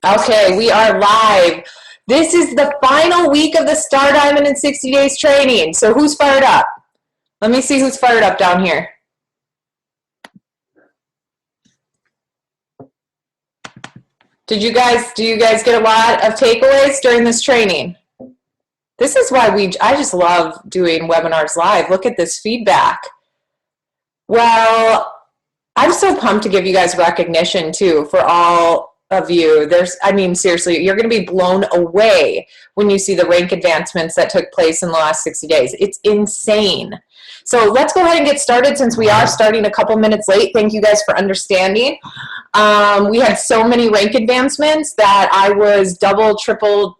Okay, we are live. This is the final week of the Star Diamond in 60 Days training. So who's fired up? Let me see who's fired up down here. Do you guys get a lot of takeaways during this training? This is why I just love doing webinars live. Look at this feedback. Well, I'm so pumped to give you guys recognition too for all of you. Seriously, you're going to be blown away when you see the rank advancements that took place in the last 60 days. It's insane. So let's go ahead and get started since we are starting a couple minutes late. Thank you guys for understanding. We had so many rank advancements that I was double, triple,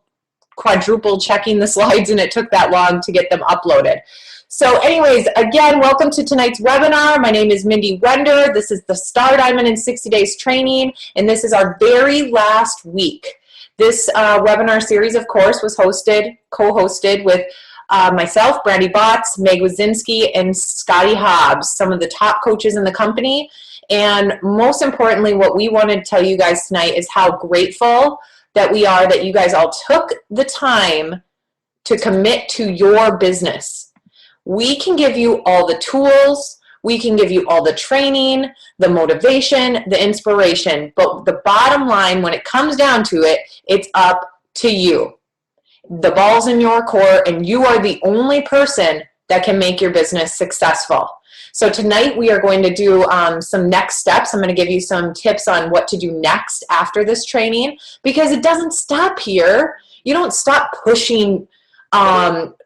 quadruple checking the slides, and it took that long to get them uploaded. So anyways, again, welcome to tonight's webinar. My name is Mindy Render. This is the Star Diamond in 60 Days training, and this is our very last week. This webinar series, of course, was co-hosted with myself, Brandy Botts, Meg Wazinski, and Scotty Hobbs, some of the top coaches in the company. And most importantly, what we wanted to tell you guys tonight is how grateful that we are that you guys all took the time to commit to your business. We can give you all the tools, we can give you all the training, the motivation, the inspiration, but the bottom line, when it comes down to it, it's up to you. The ball's in your court, and you are the only person that can make your business successful. So tonight we are going to do some next steps. I'm going to give you some tips on what to do next after this training, because it doesn't stop here. You don't stop pushing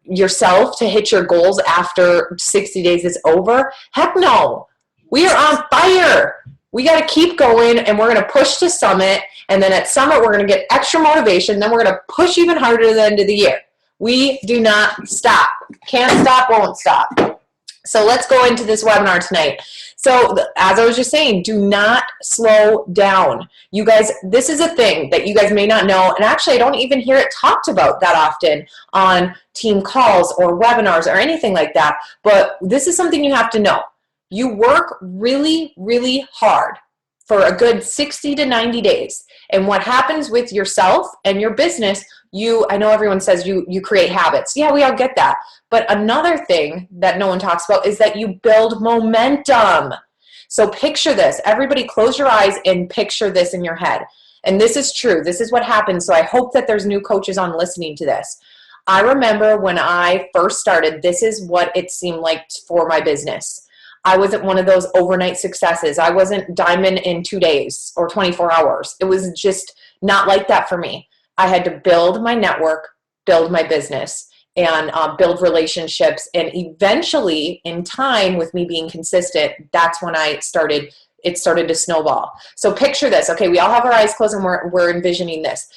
yourself to hit your goals after 60 days is over. Heck no. We are on fire. We got to keep going, and we're going to push to summit, and then at summit we're going to get extra motivation, then we're going to push even harder at the end of the year. We do not stop. Can't stop, won't stop. So let's go into this webinar tonight. So as I was just saying, do not slow down. You guys, this is a thing that you guys may not know, and actually I don't even hear it talked about that often on team calls or webinars or anything like that, but this is something you have to know. You work really, really hard for a good 60 to 90 days, and what happens with yourself and your business, I know everyone says you create habits. Yeah, we all get that. But another thing that no one talks about is that you build momentum. So picture this. Everybody close your eyes and picture this in your head. And this is true. This is what happens. So I hope that there's new coaches on listening to this. I remember when I first started, this is what it seemed like for my business. I wasn't one of those overnight successes. I wasn't diamond in 2 days or 24 hours. It was just not like that for me. I had to build my network, build my business, and build relationships. And eventually, in time, with me being consistent, that's when it started to snowball. So picture this. Okay, we all have our eyes closed, and we're envisioning this.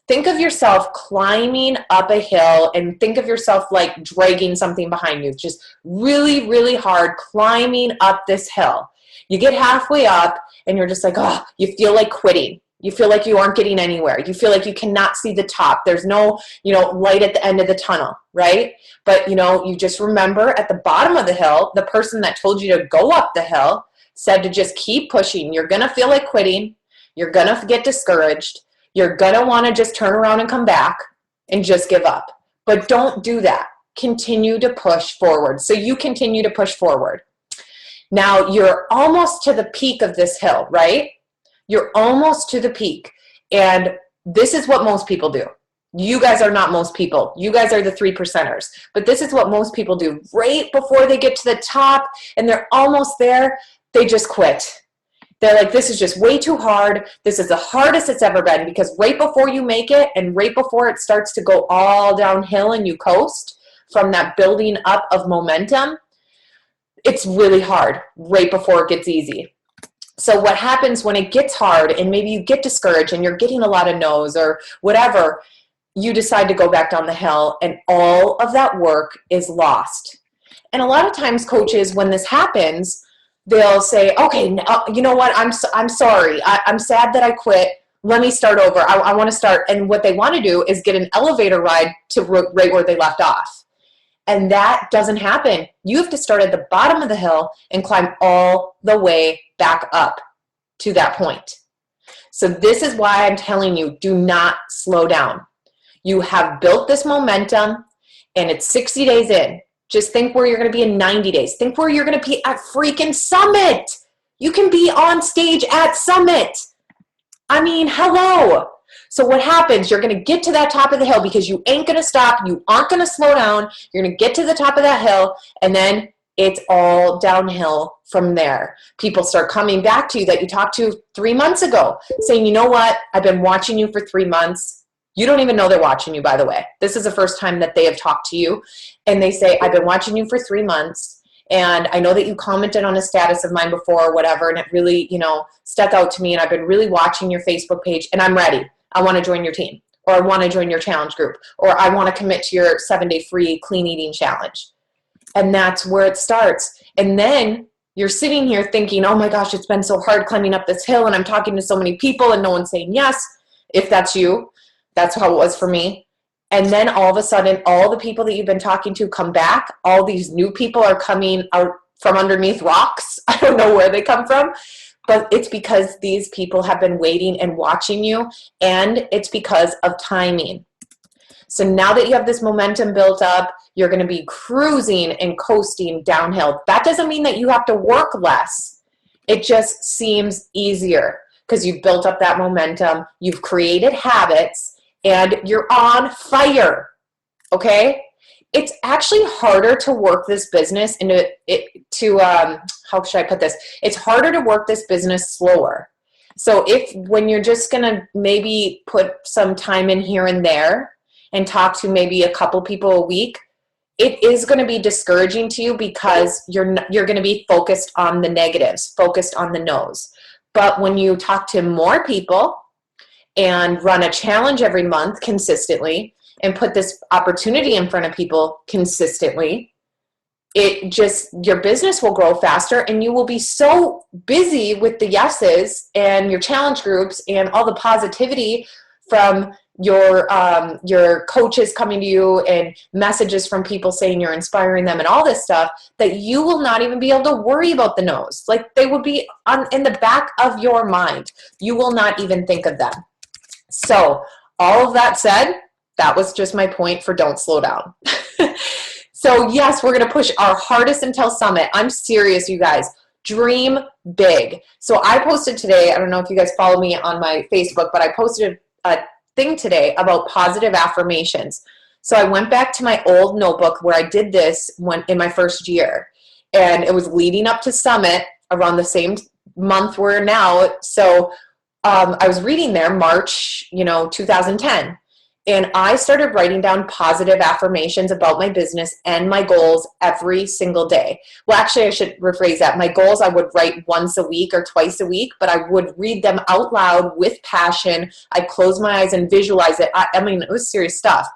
Think of yourself climbing up a hill, and think of yourself like dragging something behind you, just really, really hard climbing up this hill. You get halfway up, and you're just like, oh, you feel like quitting. You feel like you aren't getting anywhere. You feel like you cannot see the top. There's no, light at the end of the tunnel, right? But, you just remember at the bottom of the hill, the person that told you to go up the hill said to just keep pushing. You're going to feel like quitting. You're going to get discouraged. You're going to want to just turn around and come back and just give up. But don't do that. Continue to push forward. So you continue to push forward. Now, you're almost to the peak of this hill, right? You're almost to the peak, and this is what most people do. You guys are not most people. You guys are the 3%ers, but this is what most people do. Right before they get to the top and they're almost there, they just quit. They're like, this is just way too hard. This is the hardest it's ever been, because right before you make it and right before it starts to go all downhill and you coast from that building up of momentum, it's really hard right before it gets easy. So what happens when it gets hard and maybe you get discouraged and you're getting a lot of no's or whatever, you decide to go back down the hill, and all of that work is lost. And a lot of times coaches, when this happens, they'll say, okay, you know what, I'm sorry. I'm sad that I quit. Let me start over. I want to start. And what they want to do is get an elevator ride to right where they left off. And that doesn't happen. You have to start at the bottom of the hill and climb all the way back up to that point. So this is why I'm telling you, do not slow down. You have built this momentum and it's 60 days in. Just think where you're going to be in 90 days. Think where you're going to be at freaking Summit. You can be on stage at Summit. I mean, hello. So what happens, you're going to get to that top of the hill because you ain't going to stop. You aren't going to slow down. You're going to get to the top of that hill, and then it's all downhill from there. People start coming back to you that you talked to 3 months ago saying, you know what, I've been watching you for 3 months. You don't even know they're watching you, by the way. This is the first time that they have talked to you. And they say, I've been watching you for 3 months. And I know that you commented on a status of mine before or whatever, and it really, stuck out to me. And I've been really watching your Facebook page, and I'm ready. I want to join your team, or I want to join your challenge group, or I want to commit to your 7-day free clean eating challenge. And that's where it starts. And then you're sitting here thinking, oh my gosh, it's been so hard climbing up this hill, and I'm talking to so many people and no one's saying yes. If that's you, that's how it was for me. And then all of a sudden, all the people that you've been talking to come back. All these new people are coming out from underneath rocks. I don't know where they come from, but it's because these people have been waiting and watching you, and it's because of timing. So now that you have this momentum built up, you're going to be cruising and coasting downhill. That doesn't mean that you have to work less. It just seems easier because you've built up that momentum, you've created habits, and you're on fire, okay? It's actually harder to work this business how should I put this? It's harder to work this business slower. So when you're just gonna maybe put some time in here and there and talk to maybe a couple people a week, it is gonna be discouraging to you because you're gonna be focused on the negatives, focused on the no's. But when you talk to more people and run a challenge every month consistently and put this opportunity in front of people consistently, your business will grow faster, and you will be so busy with the yeses and your challenge groups and all the positivity from your coaches coming to you and messages from people saying you're inspiring them and all this stuff, that you will not even be able to worry about the no's. Like, they will be in the back of your mind. You will not even think of them. So all of that said, that was just my point for don't slow down. So yes, we're going to push our hardest until Summit. I'm serious, you guys. Dream big. So I posted today, I don't know if you guys follow me on my Facebook, but I posted a thing today about positive affirmations. So I went back to my old notebook where I did this in my first year, and it was leading up to Summit around the same month we're now. So I was reading there March, 2010. And I started writing down positive affirmations about my business and my goals every single day. Well, actually, I should rephrase that. My goals I would write once a week or twice a week, but I would read them out loud with passion. I'd close my eyes and visualize it. I mean, it was serious stuff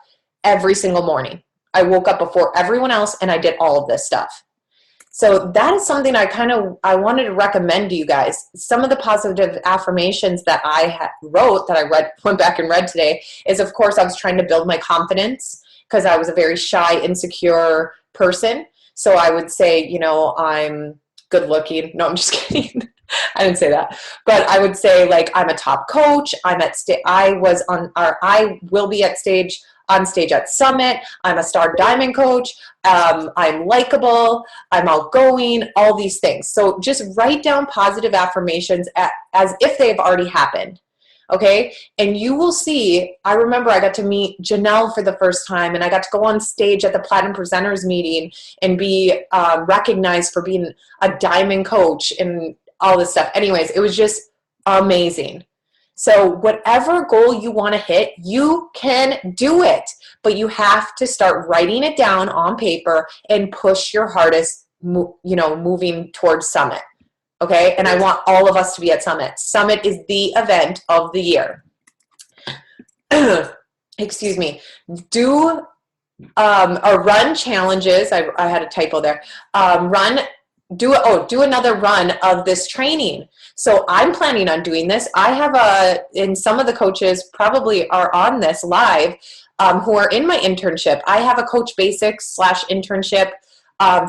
every single morning. I woke up before everyone else, and I did all of this stuff. So that is something I wanted to recommend to you guys. Some of the positive affirmations that I wrote that I went back and read today is, of course, I was trying to build my confidence because I was a very shy, insecure person. So I would say, I'm good looking. No, I'm just kidding. I didn't say that. But I would say, like, I'm a top coach. I will be on stage at Summit. I'm a star diamond coach. I'm likable. I'm outgoing, all these things. So just write down positive affirmations as if they've already happened. Okay. And you will see, I remember I got to meet Janelle for the first time, and I got to go on stage at the Platinum Presenters meeting and be recognized for being a diamond coach and all this stuff. Anyways, it was just amazing. So whatever goal you want to hit, you can do it, but you have to start writing it down on paper and push your hardest, moving towards Summit. Okay. And I want all of us to be at Summit. Summit is the event of the year. Excuse me. Do run challenges. I had a typo there. Do another run of this training. So I'm planning on doing this. I have and some of the coaches probably are on this live who are in my internship. I have a Coach Basics / internship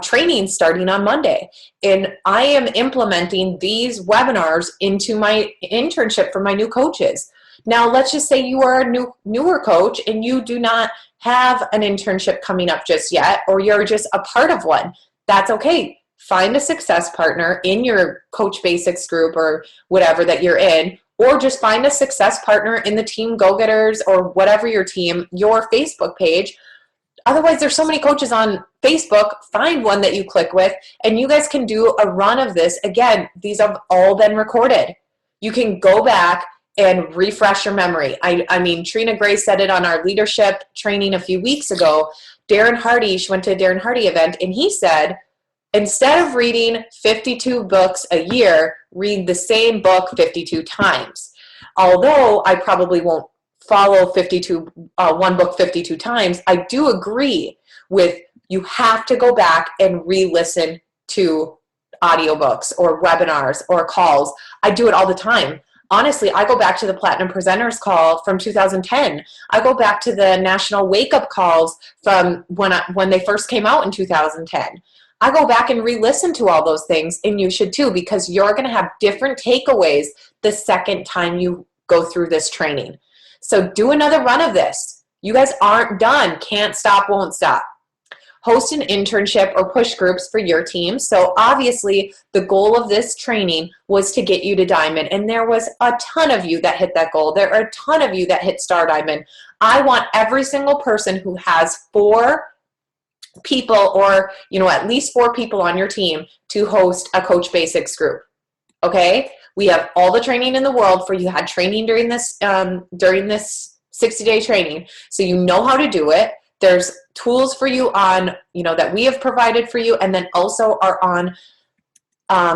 training starting on Monday. And I am implementing these webinars into my internship for my new coaches. Now, let's just say you are a newer coach and you do not have an internship coming up just yet, or you're just a part of one. That's okay. Find a success partner in your Coach Basics group or whatever that you're in, or just find a success partner in the Team Go-Getters or whatever your team, your Facebook page. Otherwise, there's so many coaches on Facebook. Find one that you click with, and you guys can do a run of this. Again, these have all been recorded. You can go back and refresh your memory. I mean, Trina Gray said it on our leadership training a few weeks ago. Darren Hardy, she went to a Darren Hardy event, and he said, instead of reading 52 books a year, read the same book 52 times. Although I probably won't follow one book 52 times, I do agree with you have to go back and re-listen to audiobooks or webinars or calls. I do it all the time. Honestly, I go back to the Platinum Presenters call from 2010. I go back to the National Wake Up calls from when they first came out in 2010. I go back and re-listen to all those things, and you should too, because you're going to have different takeaways the second time you go through this training. So do another run of this. You guys aren't done. Can't stop, won't stop. Host an internship or push groups for your team. So obviously the goal of this training was to get you to Diamond, and there was a ton of you that hit that goal. There are a ton of you that hit Star Diamond. I want every single person who has 4 people, or at least 4 people on your team, to host a Coach Basics group. Okay, we have all the training in the world for you. Had training during this 60-day training, so you know how to do it. There's tools for you on that we have provided for you, and then also are on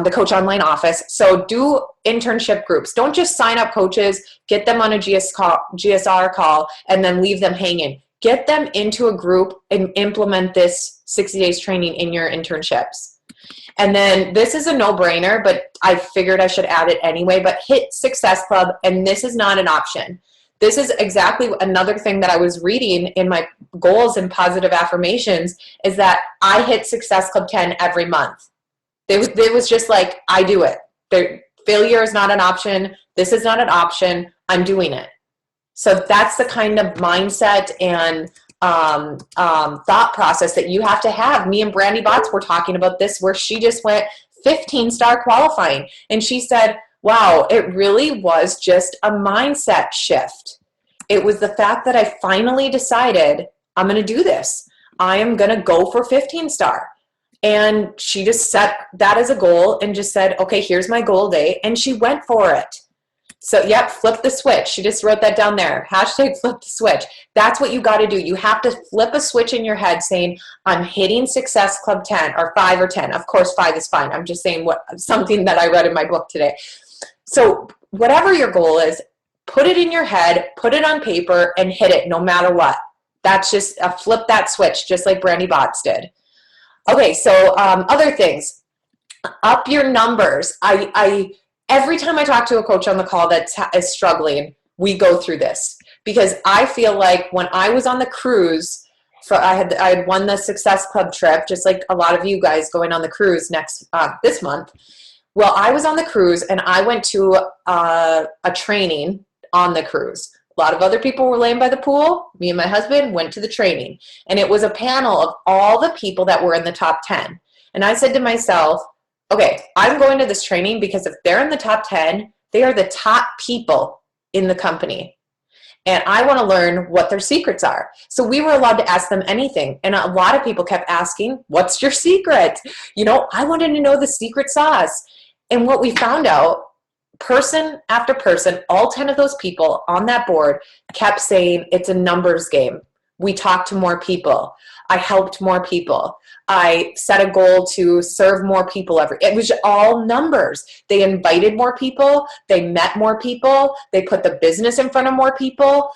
the Coach Online Office. So do internship groups. Don't just sign up coaches, get them on a GSR call, and then leave them hanging. Get them into a group and implement this 60 days training in your internships. And then this is a no-brainer, but I figured I should add it anyway, but hit Success Club, and this is not an option. This is exactly another thing that I was reading in my goals and positive affirmations, is that I hit Success Club 10 every month. It was just like, I do it. Failure is not an option. This is not an option. I'm doing it. So that's the kind of mindset and thought process that you have to have. Me and Brandy Botts were talking about this, where she just went 15-star qualifying. And she said, wow, it really was just a mindset shift. It was the fact that I finally decided, I'm going to do this. I am going to go for 15-star. And she just set that as a goal and just said, okay, here's my goal day. And she went for it. So, yep, flip the switch. She just wrote that down there. Hashtag flip the switch. That's what you got to do. You have to flip a switch in your head saying, I'm hitting Success Club 10 or 5 or 10. Of course, 5 is fine. I'm just saying something that I read in my book today. So whatever your goal is, put it in your head, put it on paper, and hit it no matter what. That's just a flip that switch, just like Brandy Botts did. Okay, so other things. Up your numbers. Every time I talk to a coach on the call that is struggling, we go through this, because I feel like when I was on the cruise, I had won the Success Club trip, just like a lot of you guys going on the cruise this month. Well, I was on the cruise, and I went to a training on the cruise. A lot of other people were laying by the pool. Me and my husband went to the training, and it was a panel of all the people that were in the top 10. And I said to myself, okay, I'm going to this training because if they're in the top 10, they are the top people in the company. And I want to learn what their secrets are. So we were allowed to ask them anything. And a lot of people kept asking, what's your secret? I wanted to know the secret sauce. And what we found out, person after person, all 10 of those people on that board kept saying it's a numbers game. We talked to more people. I helped more people. I set a goal to serve more people. It was all numbers. They invited more people. They met more people. They put the business in front of more people.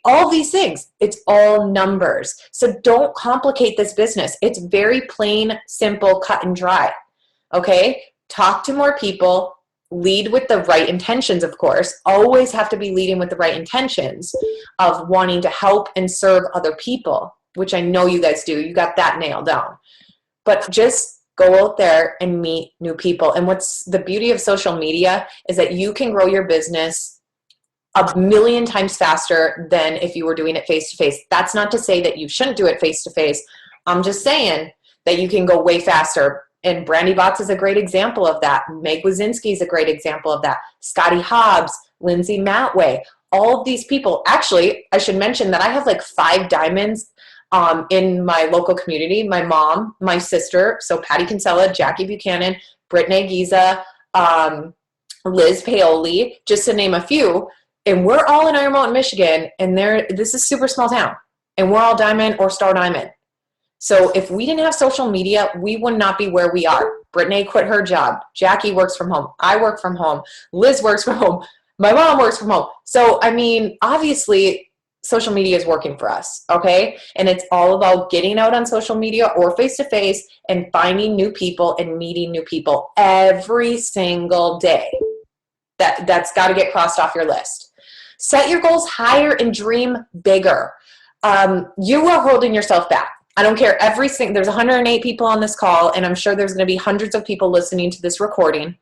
All these things. It's all numbers. So don't complicate this business. It's very plain, simple, cut and dry. Okay? Talk to more people. Lead with the right intentions, of course. Always have to be leading with the right intentions of wanting to help and serve other people, which I know you guys do. You got that nailed down. but just go out there and meet new people. And what's the beauty of social media is that you can grow your business a million times faster than if you were doing it face-to-face. That's not to say that you shouldn't do it face-to-face. I'm just saying that you can go way faster. And Brandy Bots is a great example of that. Meg Wazinski is a great example of that. Scotty Hobbs, Lindsay Matway, all of these people. Actually, I should mention that I have like 5 diamonds in my local community. My mom, my sister, so Patty Kinsella, Jackie Buchanan, Brittany Giza, Liz Paoli, just to name a few. And we're all in Iron Mountain, Michigan, and this is a super small town. And we're all diamond or star diamond. So if we didn't have social media, we would not be where we are. Brittany quit her job. Jackie works from home. I work from home. Liz works from home. My mom works from home. So, I mean, obviously, social media is working for us, okay? And it's all about getting out on social media or face-to-face and finding new people and meeting new people every single day. That's got to get crossed off your list. Set your goals higher and dream bigger. You are holding yourself back. I don't care. There's 108 people on this call, and I'm sure there's going to be hundreds of people listening to this recording.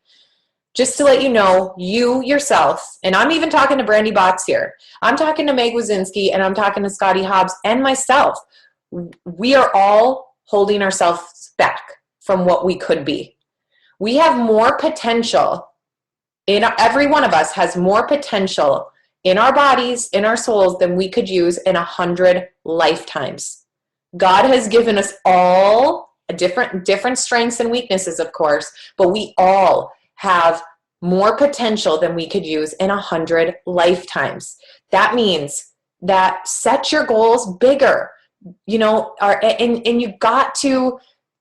Just to let you know, you yourself, and I'm even talking to Brandy Bots here. I'm talking to Meg Wazinski, and I'm talking to Scotty Hobbs and myself. We are all holding ourselves back from what we could be. We have more potential. Every one of us has more potential in our bodies, in our souls, than we could use in 100 lifetimes. God has given us all different strengths and weaknesses, of course, but we all have more potential than we could use in 100 lifetimes. That means that set your goals bigger, and you're going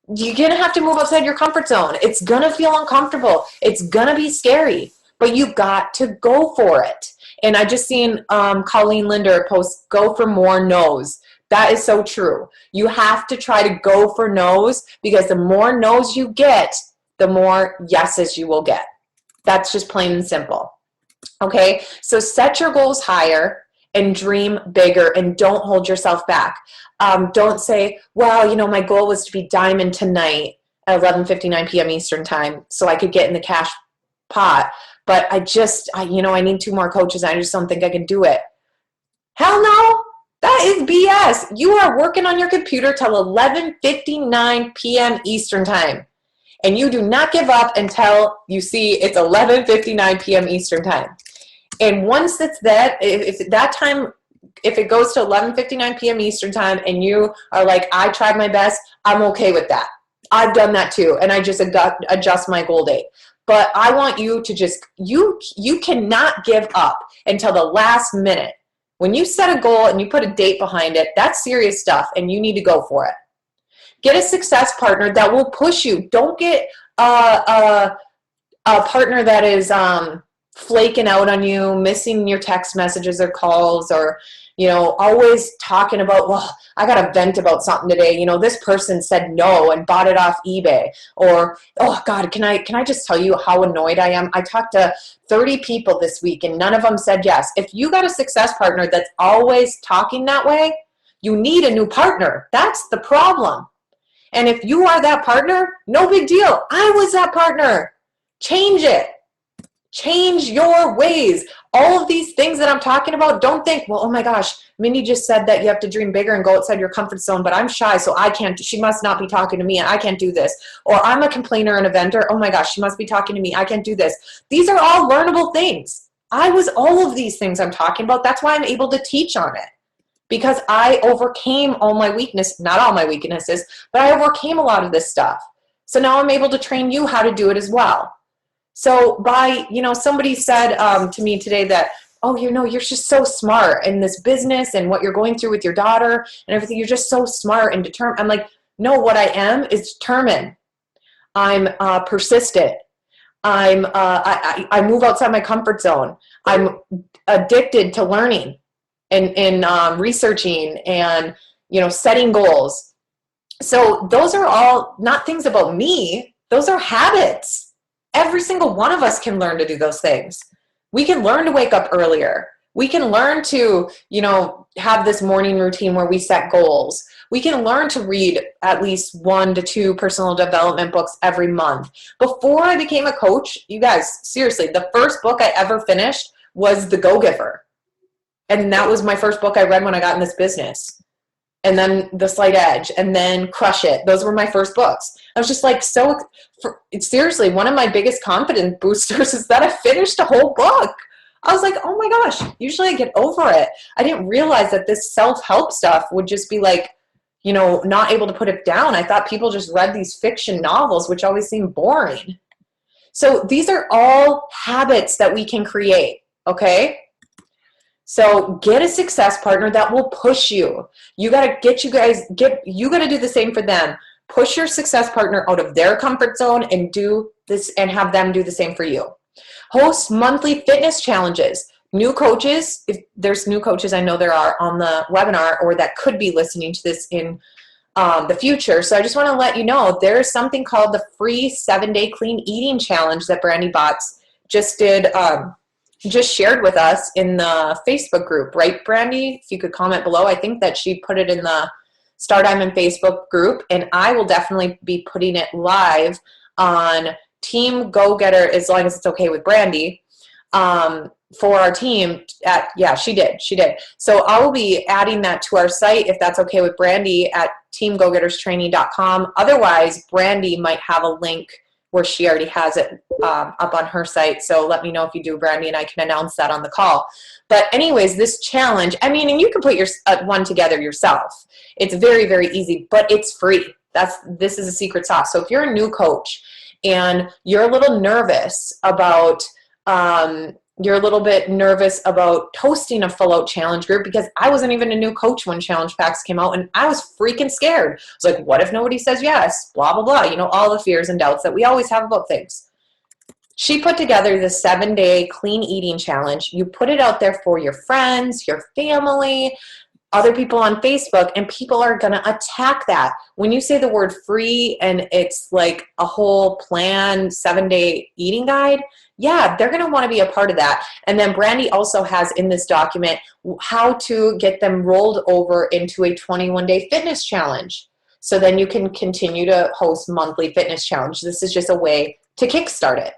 to have to move outside your comfort zone. It's going to feel uncomfortable. It's going to be scary, but you got to go for it. And I just seen Colleen Linder post, go for more no's. That is so true. You have to try to go for no's, because the more no's you get, the more yeses you will get. That's just plain and simple. Okay, so set your goals higher and dream bigger, and don't hold yourself back. Don't say, well, my goal was to be diamond tonight at 11:59 p.m. Eastern time so I could get in the cash pot, but I need 2 more coaches. I just don't think I can do it. Hell no. That is BS. You are working on your computer till 11:59 p.m. Eastern time. And you do not give up until you see it's 11:59 p.m. Eastern time. And once it's that, if it goes to 11:59 p.m. Eastern time and you are like, I tried my best, I'm okay with that. I've done that too. And I just adjust my goal date. But I want you to you cannot give up until the last minute. When you set a goal and you put a date behind it, that's serious stuff, and you need to go for it. Get a success partner that will push you. Don't get a partner that is flaking out on you, missing your text messages or calls, or always talking about, well, I got to vent about something today. This person said no and bought it off eBay. Or, oh God, can I just tell you how annoyed I am? I talked to 30 people this week and none of them said yes. If you got a success partner that's always talking that way, you need a new partner. That's the problem. And if you are that partner, no big deal. I was that partner. Change it. Change your ways. All of these things that I'm talking about, don't think, well, oh my gosh, Mindy just said that you have to dream bigger and go outside your comfort zone, but I'm shy, so I can't. She must not be talking to me, and I can't do this. Or I'm a complainer and a venter. Oh my gosh, she must be talking to me. I can't do this. These are all learnable things. I was all of these things I'm talking about. That's why I'm able to teach on it, because I overcame all my weaknesses, not all my weaknesses, but I overcame a lot of this stuff. So now I'm able to train you how to do it as well. So somebody said to me today that, oh, you're just so smart in this business and what you're going through with your daughter and everything. You're just so smart and determined. I'm like, no, what I am is determined. I'm persistent. I move outside my comfort zone. I'm addicted to learning and researching and, setting goals. So those are all not things about me. Those are habits. Every single one of us can learn to do those things. We can learn to wake up earlier. We can learn to, have this morning routine where we set goals. We can learn to read at least 1 to 2 personal development books every month. Before I became a coach, you guys, seriously, the first book I ever finished was The Go-Giver. And that was my first book I read when I got in this business. And then The Slight Edge, and then Crush It. Those were my first books. I was just like, seriously, one of my biggest confidence boosters is that I finished a whole book. I was like, oh my gosh, usually I get over it. I didn't realize that this self-help stuff would just be like, not able to put it down. I thought people just read these fiction novels, which always seemed boring. So these are all habits that we can create, okay? So get a success partner that will push you. You got to do the same for them. Push your success partner out of their comfort zone and do this, and have them do the same for you. Host monthly fitness challenges. New coaches, if there's new coaches I know there are on the webinar or that could be listening to this in the future. So I just want to let you know there's something called the free 7-day clean eating challenge that Brandy Bots just shared with us in the Facebook group, right, Brandy? If you could comment below. I think that she put it in the Star Diamond Facebook group, and I will definitely be putting it live on Team Go Getter, as long as it's okay with Brandy, for our team. She did. So I will be adding that to our site, if that's okay with Brandy, at teamgogetterstraining.com. Otherwise, Brandy might have a link where she already has it up on her site. So let me know if you do, Brandy, and I can announce that on the call. But anyways, this challenge, and you can put your one together yourself. It's very, very easy, but it's free. This is a secret sauce. So if you're a new coach and you're a little nervous about hosting a full out challenge group, because I wasn't even a new coach when challenge packs came out, and I was freaking scared. I was like, what if nobody says yes? Blah, blah, blah. All the fears and doubts that we always have about things. She put together the 7-day clean eating challenge. You put it out there for your friends, your family, other people on Facebook, and people are going to attack that. When you say the word free and it's like a whole plan, 7-day eating guide, yeah, they're going to want to be a part of that. And then Brandy also has in this document how to get them rolled over into a 21-day fitness challenge. So then you can continue to host monthly fitness challenge. This is just a way to kickstart it.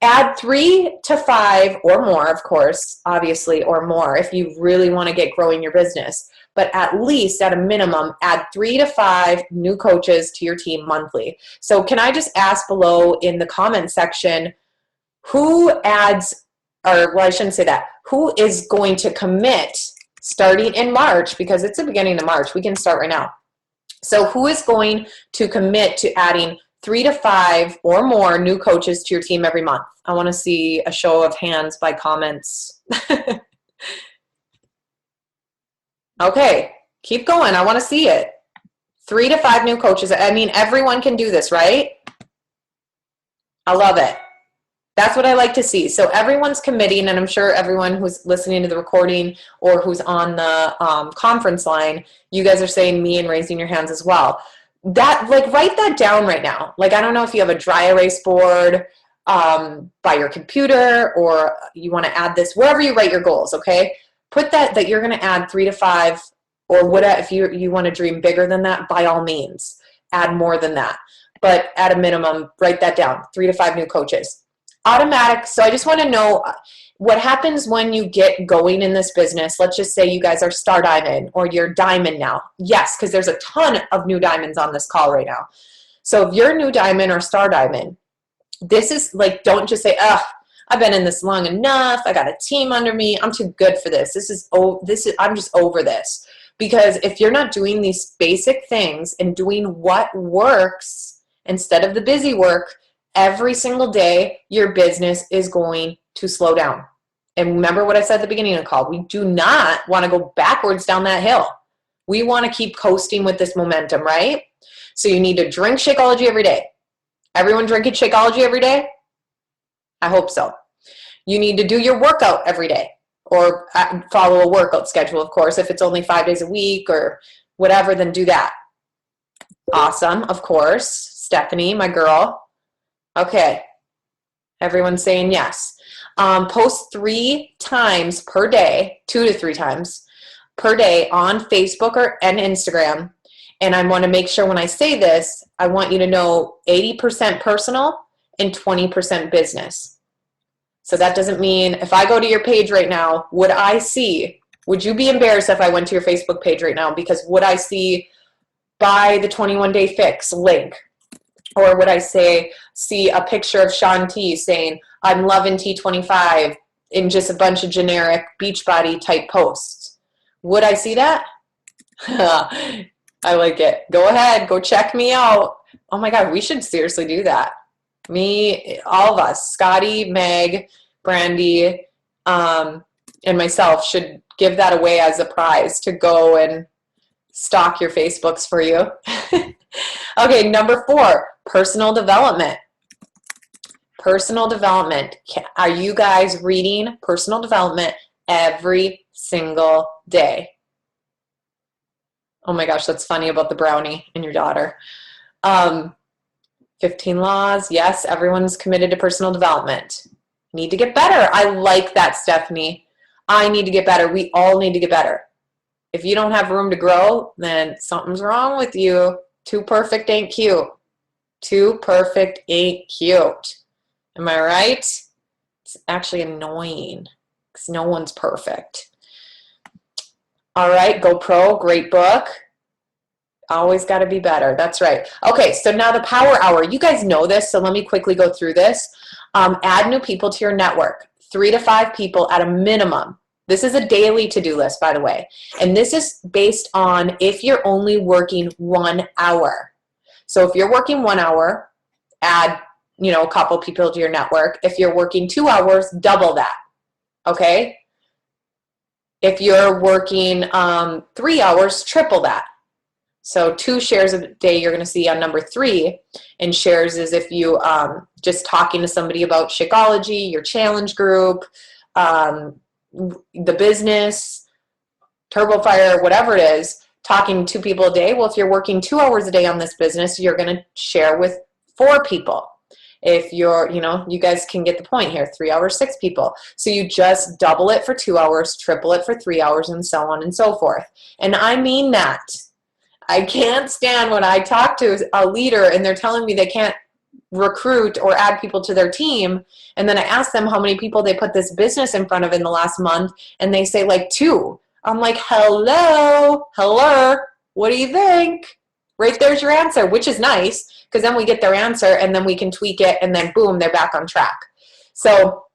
Add 3 to 5 or more, of course, obviously, or more if you really want to get growing your business. But at least, at a minimum, add 3 to 5 new coaches to your team monthly. So can I just ask below in the comment section, who is going to commit starting in March, because it's the beginning of March. We can start right now. So who is going to commit to adding 3 to 5 or more new coaches to your team every month? I want to see a show of hands by comments. Okay, keep going. I want to see it. 3 to 5 new coaches. Everyone can do this, right? I love it. That's what I like to see. So everyone's committing, and I'm sure everyone who's listening to the recording or who's on the conference line, you guys are saying me and raising your hands as well. Write that down right now. I don't know if you have a dry erase board by your computer, or you want to add this wherever you write your goals, okay? Put that you're going to add 3 to 5, or whatever. If you want to dream bigger than that, by all means, add more than that. But at a minimum, write that down, 3 to 5 new coaches. Automatic. So I just want to know what happens when you get going in this business. Let's just say you guys are Star Diamond or you're Diamond now. Yes, because there's a ton of new diamonds on this call right now. So if you're new Diamond or Star Diamond, this is don't just say, I've been in this long enough. I got a team under me. I'm too good for this. I'm just over this. Because if you're not doing these basic things and doing what works instead of the busy work, every single day, your business is going to slow down. And remember what I said at the beginning of the call. We do not want to go backwards down that hill. We want to keep coasting with this momentum, right? So you need to drink Shakeology every day. Everyone drinking Shakeology every day? I hope so. You need to do your workout every day, or follow a workout schedule, of course. If it's only 5 days a week or whatever, then do that. Awesome, of course. Stephanie, my girl. Okay, everyone's saying yes. Post 3 times per day, 2 to 3 times per day on Facebook and Instagram. And I want to make sure when I say this, I want you to know 80% personal and 20% business. So that doesn't mean if I go to your page right now, would you be embarrassed if I went to your Facebook page right now? Because would I see buy the 21-day fix link? Or would I see a picture of Shaun T saying, I'm loving T25 in just a bunch of generic Beachbody type posts? Would I see that? I like it. Go ahead, go check me out. Oh my God, we should seriously do that. Me, all of us, Scotty, Meg, Brandy, and myself should give that away as a prize to go and stock your Facebooks for you. Okay, number 4, personal development. Personal development. Are you guys reading personal development every single day? Oh my gosh, that's funny about the brownie and your daughter. 15 laws. Yes, everyone's committed to personal development. Need to get better. I like that, Stephanie. I need to get better. We all need to get better. If you don't have room to grow, then something's wrong with you. Too perfect ain't cute. Too perfect ain't cute. Am I right? It's actually annoying because no one's perfect. All right, GoPro, great book. Always got to be better. That's right. Okay, so now the power hour. You guys know this, so let me quickly go through this. Add new people to your network. 3 to 5 people at a minimum. This is a daily to-do list, by the way. And this is based on if you're only working 1 hour. So if you're working 1 hour, add, a couple people to your network. If you're working 2 hours, double that. Okay? If you're working 3 hours, triple that. So 2 shares a day you're going to see on number 3. And shares is if you just talking to somebody about Shakeology, your challenge group, the business, TurboFire, whatever it is, talking to 2 people a day. Well, if you're working 2 hours a day on this business, you're going to share with 4 people. If you're, you guys can get the point here, 3 hours, 6 people. So you just double it for 2 hours, triple it for 3 hours, and so on and so forth. And I mean that. I can't stand when I talk to a leader and they're telling me they can't recruit or add people to their team, and then I ask them how many people they put this business in front of in the last month, and they say like 2. I'm like, hello, what do you think? Right there's your answer, which is nice because then we get their answer and then we can tweak it and then boom, they're back on track. So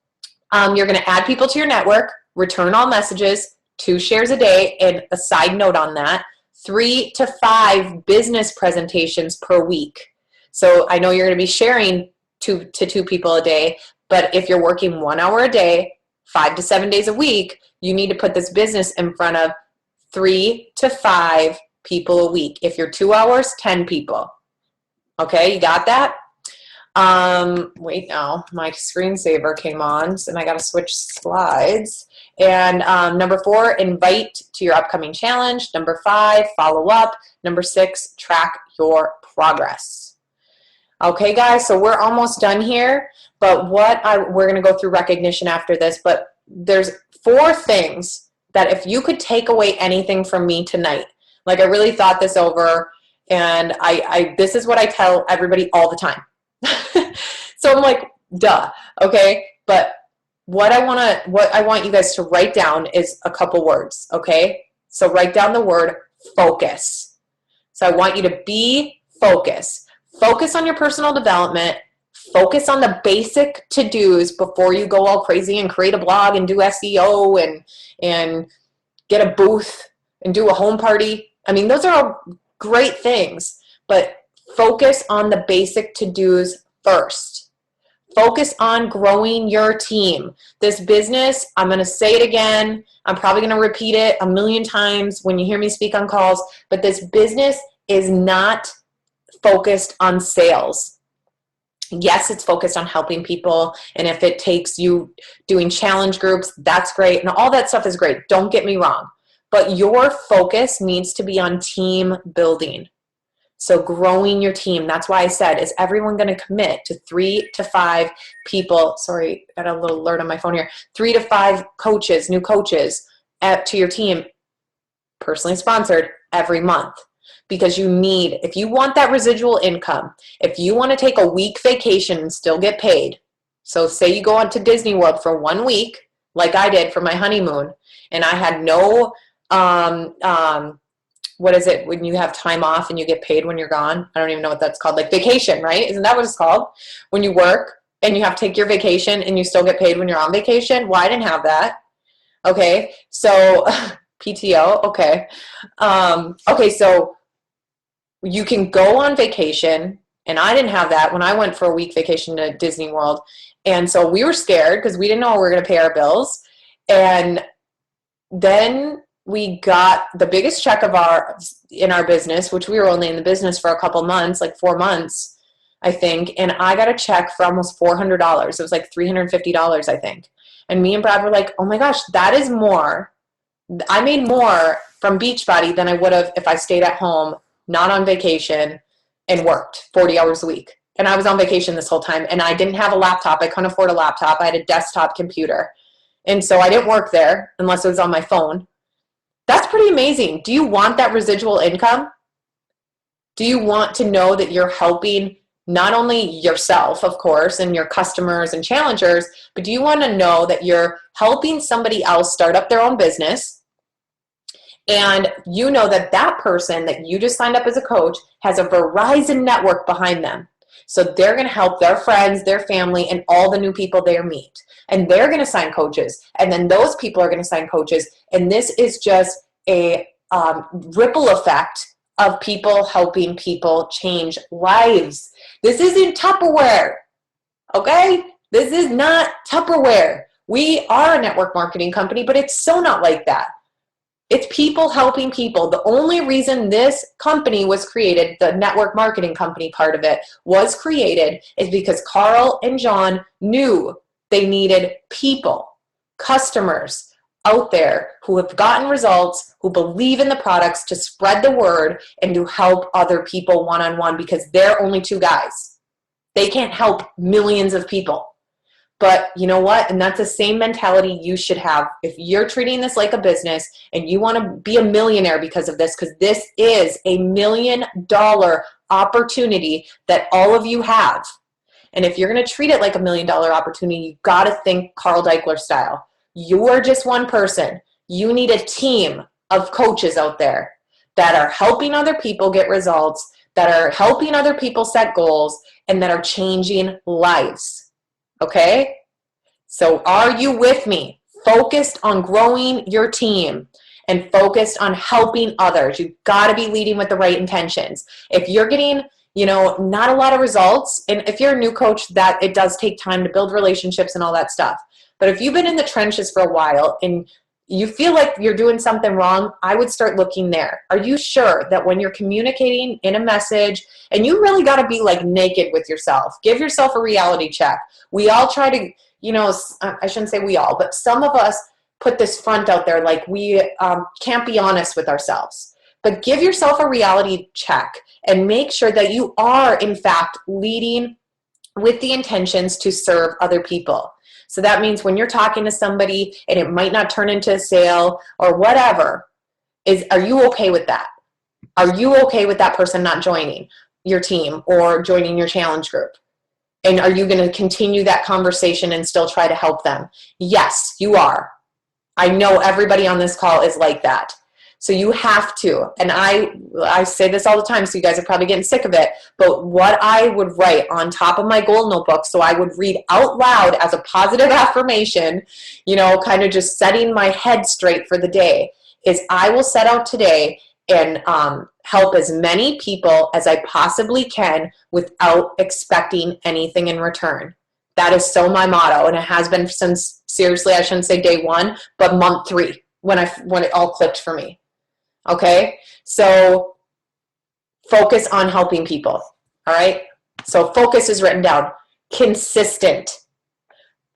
you're going to add people to your network, return all messages, 2 shares a day, and a side note on that, 3 to 5 business presentations per week. So I know you're going to be sharing 2 to 2 people a day, but if you're working 1 hour a day, 5 to 7 days a week, you need to put this business in front of 3 to 5 people a week. If you're 2 hours, 10 people. Okay, you got that? Wait, now my screensaver came on, and I got to switch slides. And number 4, invite to your upcoming challenge. Number 5, follow up. Number 6, track your progress. Okay, guys, so we're almost done here, but we're going to go through recognition after this, but there's 4 things that if you could take away anything from me tonight, like I really thought this over, and this is what I tell everybody all the time. So I'm like, duh, okay? But what I want you guys to write down is a couple words, okay? So write down the word focus. So I want you to be focused. Focus on your personal development. Focus on the basic to-dos before you go all crazy and create a blog and do SEO and get a booth and do a home party. I mean, those are all great things, but focus on the basic to-dos first. Focus on growing your team. This business, I'm going to say it again. I'm probably going to repeat it a million times when you hear me speak on calls, but this business is not focused on sales. Yes, it's focused on helping people, and if it takes you doing challenge groups, that's great, and all that stuff is great. Don't get me wrong, but your focus needs to be on team building. So growing your team, that's why I said, is everyone going to commit to 3 to 5 people? Sorry, got a little alert on my phone here. 3 to 5 coaches, new coaches to your team, personally sponsored, every month. Because you need, if you want that residual income, if you want to take a week vacation and still get paid, so say you go on to Disney World for 1 week, like I did for my honeymoon, and I had no, what is it when you have time off and you get paid when you're gone? I don't even know what that's called, like vacation, right? Isn't that what it's called? When you work and you have to take your vacation and you still get paid when you're on vacation? Well, I didn't have that. Okay, so PTO, okay. Okay, so you can go on vacation, and I didn't have that when I went for a week vacation to Disney World. And so we were scared because we didn't know we were going to pay our bills. And then we got the biggest check in our business, which we were only in the business for a couple months, like 4 months, I think. And I got a check for almost $400. It was like $350, I think. And me and Brad were like, oh my gosh, that is more. I made more from Beachbody than I would have if I stayed at home, not on vacation, and worked 40 hours a week. And I was on vacation this whole time, and I didn't have a laptop. I couldn't afford a laptop. I had a desktop computer. And so I didn't work there unless it was on my phone. That's pretty amazing. Do you want that residual income? Do you want to know that you're helping not only yourself, of course, and your customers and challengers, but do you want to know that you're helping somebody else start up their own business? And you know that that person that you just signed up as a coach has a Verizon network behind them. So they're going to help their friends, their family, and all the new people they meet. And they're going to sign coaches. And then those people are going to sign coaches. And this is just a ripple effect of people helping people change lives. This isn't Tupperware, okay? This is not Tupperware. We are a network marketing company, but it's so not like that. It's people helping people. The only reason this company was created, the network marketing company part of it, was created is because Carl and John knew they needed people, customers out there who have gotten results, who believe in the products, to spread the word and to help other people one-on-one, because they're only 2 guys. They can't help millions of people. But you know what? And that's the same mentality you should have. If you're treating this like a business and you want to be a millionaire because of this, because this is a $1 million opportunity that all of you have. And if you're going to treat it like a $1 million opportunity, you've got to think Carl Daikeler style. You are just one person. You need a team of coaches out there that are helping other people get results, that are helping other people set goals, and that are changing lives. Okay? So are you with me? Focused on growing your team and focused on helping others. You've got to be leading with the right intentions. If you're getting, not a lot of results, and if you're a new coach, that it does take time to build relationships and all that stuff. But if you've been in the trenches for a while and you feel like you're doing something wrong, I would start looking there. Are you sure that when you're communicating in a message, and you really got to be like naked with yourself, give yourself a reality check. We all try to, I shouldn't say we all, but some of us put this front out there like we can't be honest with ourselves. But give yourself a reality check and make sure that you are, in fact, leading with the intentions to serve other people. So that means when you're talking to somebody and it might not turn into a sale or whatever, are you okay with that? Are you okay with that person not joining your team or joining your challenge group? And are you going to continue that conversation and still try to help them? Yes, you are. I know everybody on this call is like that. So you have to, and I say this all the time, so you guys are probably getting sick of it, but what I would write on top of my goal notebook, so I would read out loud as a positive affirmation, kind of just setting my head straight for the day, is I will set out today and help as many people as I possibly can without expecting anything in return. That is so my motto, and it has been since, seriously, I shouldn't say day 1, but month 3 when it all clicked for me. Okay, so focus on helping people. All right, so focus is written down. Consistent.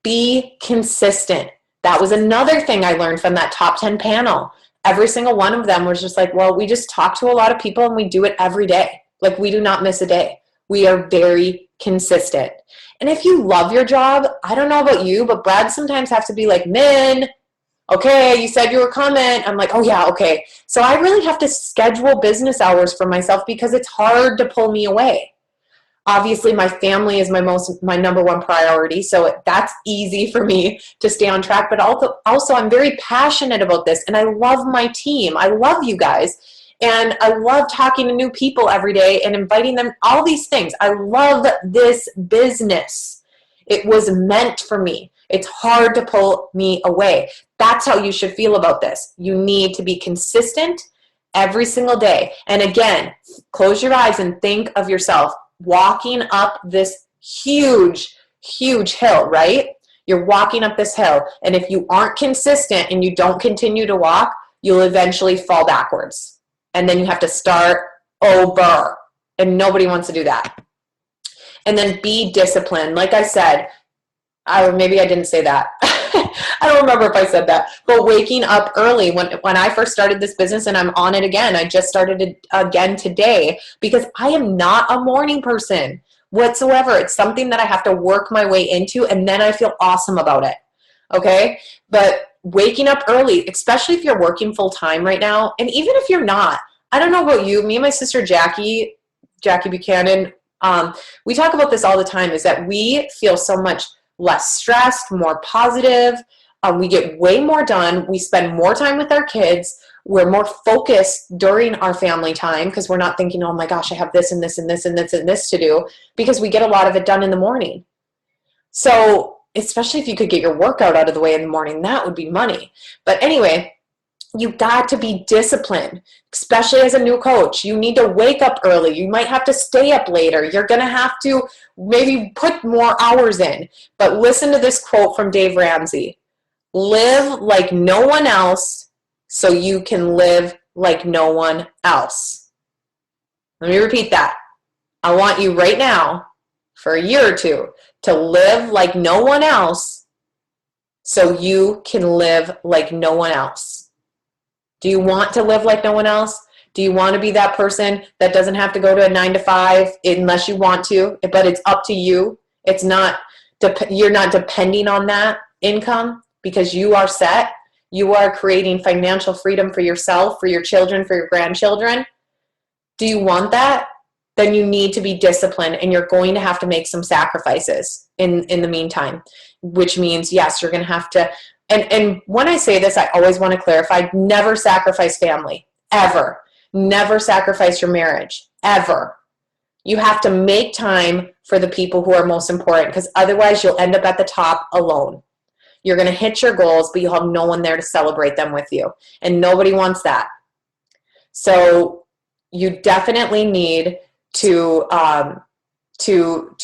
Be consistent. That was another thing I learned from that top 10 panel. Every single one of them was just like, well, we just talk to a lot of people and we do it every day. Like, we do not miss a day. We are very consistent. And if you love your job, I don't know about you, but Brad sometimes has to be like, Min, okay, you said you were coming. I'm like, oh yeah, okay. So I really have to schedule business hours for myself because it's hard to pull me away. Obviously, my family is my number one priority, so that's easy for me to stay on track. But also, I'm very passionate about this, and I love my team. I love you guys, and I love talking to new people every day and inviting them. All these things. I love this business. It was meant for me. It's hard to pull me away. That's how you should feel about this. You need to be consistent every single day. And again, close your eyes and think of yourself walking up this huge, huge hill, right? You're walking up this hill. And if you aren't consistent and you don't continue to walk, you'll eventually fall backwards. And then you have to start over. And nobody wants to do that. And then be disciplined. Like I said, maybe I didn't say that. I don't remember if I said that. But waking up early, when I first started this business, and I'm on it again, I just started it again today because I am not a morning person whatsoever. It's something that I have to work my way into, and then I feel awesome about it. Okay? But waking up early, especially if you're working full time right now, and even if you're not, I don't know about you, me and my sister Jackie Buchanan, we talk about this all the time, is that we feel so much less stressed, more positive. We get way more done. We spend more time with our kids. We're more focused during our family time because we're not thinking, oh my gosh, I have this and this and this and this and this to do, because we get a lot of it done in the morning. So especially if you could get your workout out of the way in the morning, that would be money. But anyway, you got to be disciplined, especially as a new coach. You need to wake up early. You might have to stay up later. You're going to have to maybe put more hours in. But listen to this quote from Dave Ramsey. Live like no one else so you can live like no one else. Let me repeat that. I want you right now, for a year or two, to live like no one else so you can live like no one else. Do you want to live like no one else? Do you want to be that person that doesn't have to go to a 9-to-5 unless you want to, but it's up to you? It's not, you're not depending on that income because you are set. You are creating financial freedom for yourself, for your children, for your grandchildren. Do you want that? Then you need to be disciplined, and you're going to have to make some sacrifices in the meantime, which means, yes, you're going to have to. And when I say this, I always want to clarify, never sacrifice family, ever. Never sacrifice your marriage, ever. You have to make time for the people who are most important, because otherwise you'll end up at the top alone. You're going to hit your goals, but you'll have no one there to celebrate them with you. And nobody wants that. So you definitely need to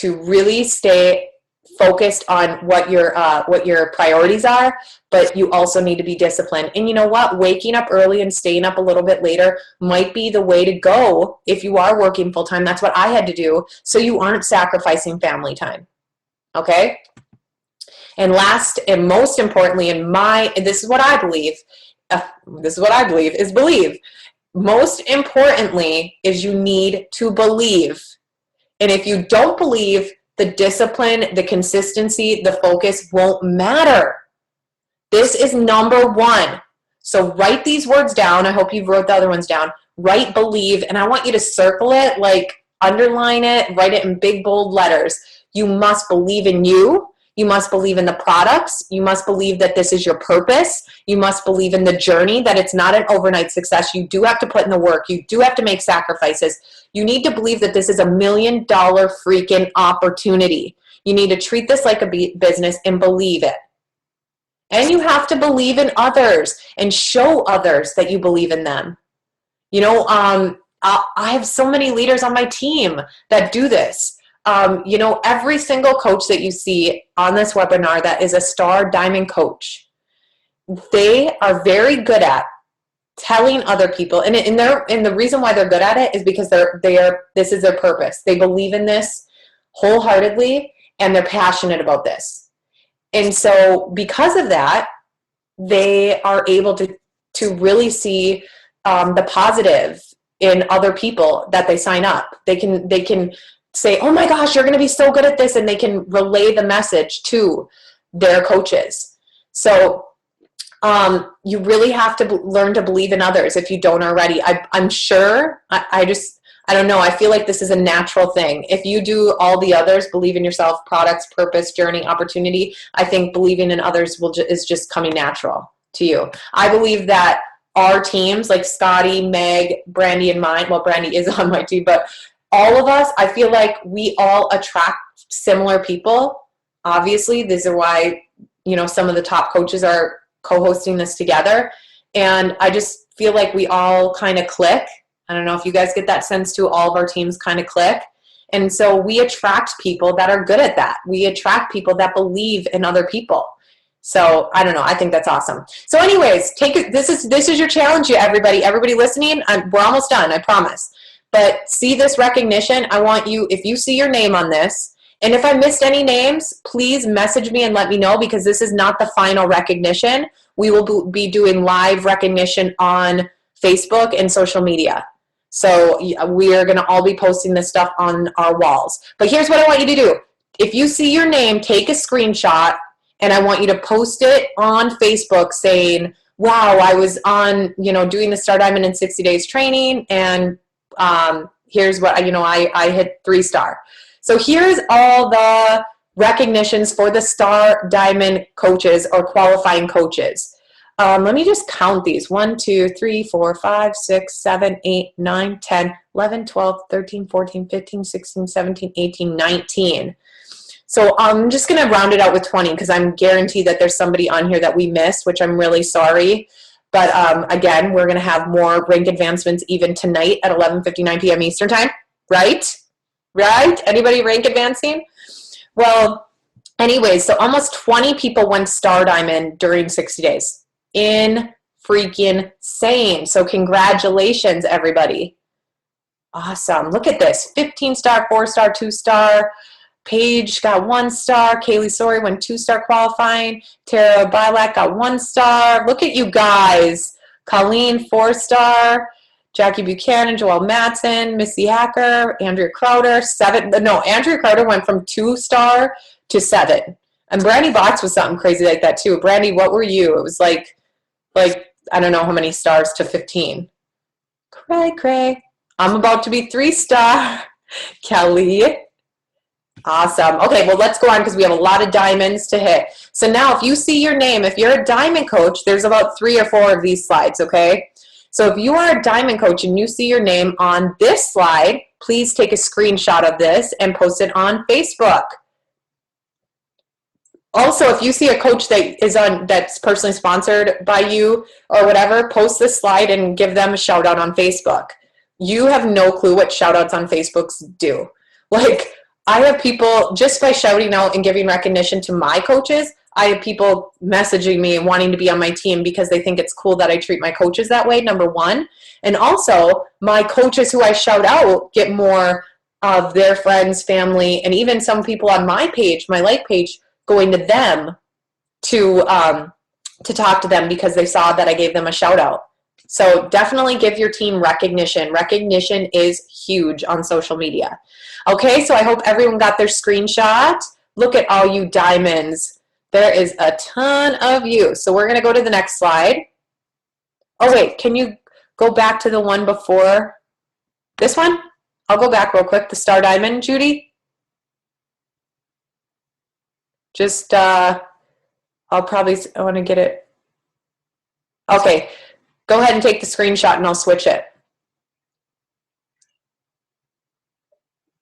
really stay focused on what your priorities are, but you also need to be disciplined. And you know what? Waking up early and staying up a little bit later might be the way to go if you are working full time. That's what I had to do, so you aren't sacrificing family time. Okay? And last and most importantly, this is what I believe is believe. Most importantly is you need to believe. And if you don't believe, the discipline, the consistency, the focus won't matter. This is number one. So write these words down. I hope you wrote the other ones down. Write believe, and I want you to circle it, like underline it, write it in big, bold letters. You must believe in you. You must believe in the products. You must believe that this is your purpose. You must believe in the journey, that it's not an overnight success. You do have to put in the work. You do have to make sacrifices. You need to believe that this is $1 million freaking opportunity. You need to treat this like a business and believe it. And you have to believe in others and show others that you believe in them. You know, I have so many leaders on my team that do this. You know, every single coach that you see on this webinar that is a star diamond coach, they are very good at telling other people, and the reason why they're good at it is because this is their purpose. They believe in this wholeheartedly, and they're passionate about this. And so because of that, they are able to really see the positive in other people that they sign up. They can say, oh my gosh, you're going to be so good at this, and they can relay the message to their coaches. So you really have to learn to believe in others if you don't already. I'm sure, I don't know, I feel like this is a natural thing. If you do all the others, believe in yourself, products, purpose, journey, opportunity, I think believing in others is just coming natural to you. I believe that our teams, like Scotty, Meg, Brandy, and mine, well, Brandy is on my team, but all of us, I feel like we all attract similar people. Obviously, these are why, some of the top coaches are co-hosting this together. And I just feel like we all kind of click. I don't know if you guys get that sense too. All of our teams kind of click. And so we attract people that are good at that. We attract people that believe in other people. So I don't know. I think that's awesome. So anyways, this is your challenge, everybody. Everybody listening, we're almost done, I promise. But see this recognition. I want you, if you see your name on this, and if I missed any names, please message me and let me know, because this is not the final recognition. We will be doing live recognition on Facebook and social media. So we are going to all be posting this stuff on our walls. But here's what I want you to do. If you see your name, take a screenshot, and I want you to post it on Facebook saying, wow, I was on, doing the Star Diamond in 60 Days training, and here's what, I hit 3-star. So here's all the recognitions for the Star Diamond coaches or qualifying coaches. Let me just count these. 1, 2, 3, 4, 5, 6, 7, 8, 9, 10, 11, 12, 13, 14, 15, 16, 17, 18, 19. So I'm just going to round it out with 20, because I'm guaranteed that there's somebody on here that we missed, which I'm really sorry. But again, we're going to have more rank advancements even tonight at 11:59 p.m. Eastern time, right? Right? Anybody rank advancing? Well, anyways, so almost 20 people went Star Diamond during 60 days. In freaking sane. So congratulations, everybody. Awesome. Look at this. 15-star, 4-star, 2-star. Paige got 1 star. Kaylee Sori went 2-star qualifying. Tara Bilak got 1 star. Look at you guys. Colleen, 4-star. Jackie Buchanan, Joelle Matson, Missy Hacker, Andrea Crowder, 7. No, Andrea Crowder went from 2-star to 7. And Brandy Box was something crazy like that too. Brandy, what were you? It was like I don't know how many stars to 15. Cray. I'm about to be 3-star. Kelly. Awesome. Okay, well, let's go on, because we have a lot of diamonds to hit. So now if you see your name, if you're a diamond coach, there's about 3 or 4 of these slides, okay? So if you are a diamond coach and you see your name on this slide, please take a screenshot of this and post it on Facebook. Also, if you see a coach that's personally sponsored by you or whatever, post this slide and give them a shout out on Facebook. You have no clue what shout outs on Facebooks do. Like, I have people, just by shouting out and giving recognition to my coaches, I have people messaging me and wanting to be on my team because they think it's cool that I treat my coaches that way, number one. And also, my coaches who I shout out get more of their friends, family, and even some people on my page, my like page, going to them to talk to them because they saw that I gave them a shout out. So definitely give your team recognition. Recognition is huge on social media. Okay, so I hope everyone got their screenshot. Look at all you diamonds. There is a ton of you. So we're going to go to the next slide. Oh, wait, can you go back to the one before this one? I'll go back real quick. The Star Diamond, Judy. Just, I want to get it. Okay, go ahead and take the screenshot and I'll switch it.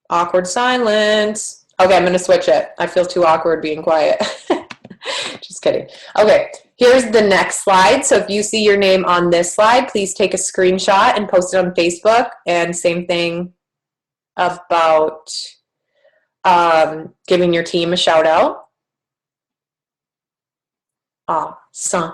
Awkward silence. Okay, I'm going to switch it. I feel too awkward being quiet. Just kidding. Okay, here's the next slide. So if you see your name on this slide, please take a screenshot and post it on Facebook. And same thing about giving your team a shout out. Awesome.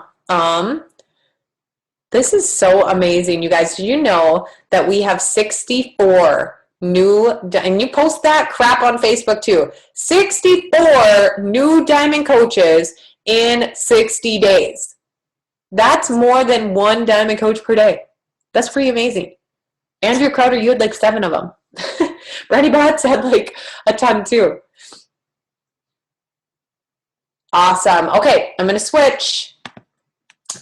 This is so amazing, you guys. Did you know that we have 64 new, and you post that crap on Facebook too, 64 new diamond coaches in 60 days. That's more than one diamond coach per day. That's pretty amazing. Andrew Crowder, you had like 7 of them. Brandy Bots had like a ton too. Awesome. Okay, I'm going to switch.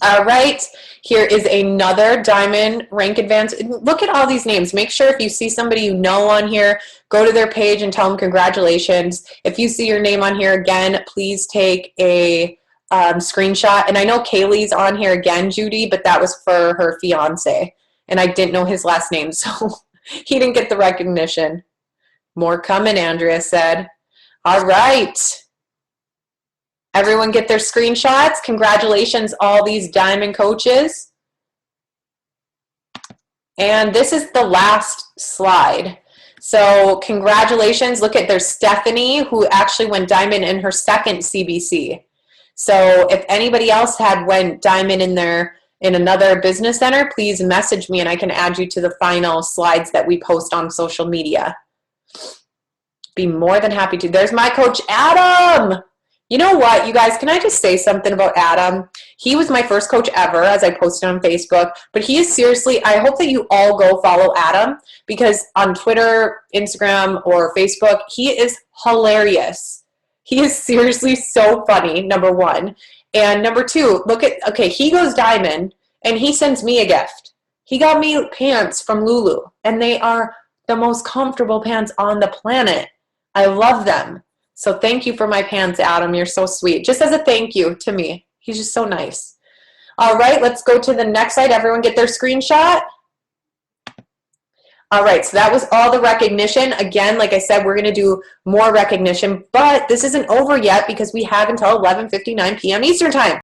All right, here is another Diamond Rank Advance. Look at all these names. Make sure if you see somebody you know on here, go to their page and tell them congratulations. If you see your name on here again, please take a screenshot. And I know Kaylee's on here again, Judy, but that was for her fiance. And I didn't know his last name, so he didn't get the recognition. More coming, Andrea said. All right. Everyone get their screenshots. Congratulations, all these Diamond coaches. And this is the last slide. So congratulations. Look at, there's Stephanie, who actually went Diamond in her second CBC. So if anybody else had went Diamond in another business center, please message me and I can add you to the final slides that we post on social media. Be more than happy to. There's my coach, Adam. You know what, you guys, can I just say something about Adam? He was my first coach ever, as I posted on Facebook, but he is seriously, I hope that you all go follow Adam, because on Twitter, Instagram, or Facebook, he is hilarious. He is seriously so funny, number one. And number two, look at, okay, he goes Diamond, and he sends me a gift. He got me pants from Lulu, and they are the most comfortable pants on the planet. I love them. So thank you for my pants, Adam. You're so sweet. Just as a thank you to me. He's just so nice. All right, let's go to the next slide. Everyone get their screenshot. All right, so that was all the recognition. Again, like I said, we're going to do more recognition, but this isn't over yet because we have until 11:59 p.m. Eastern Time.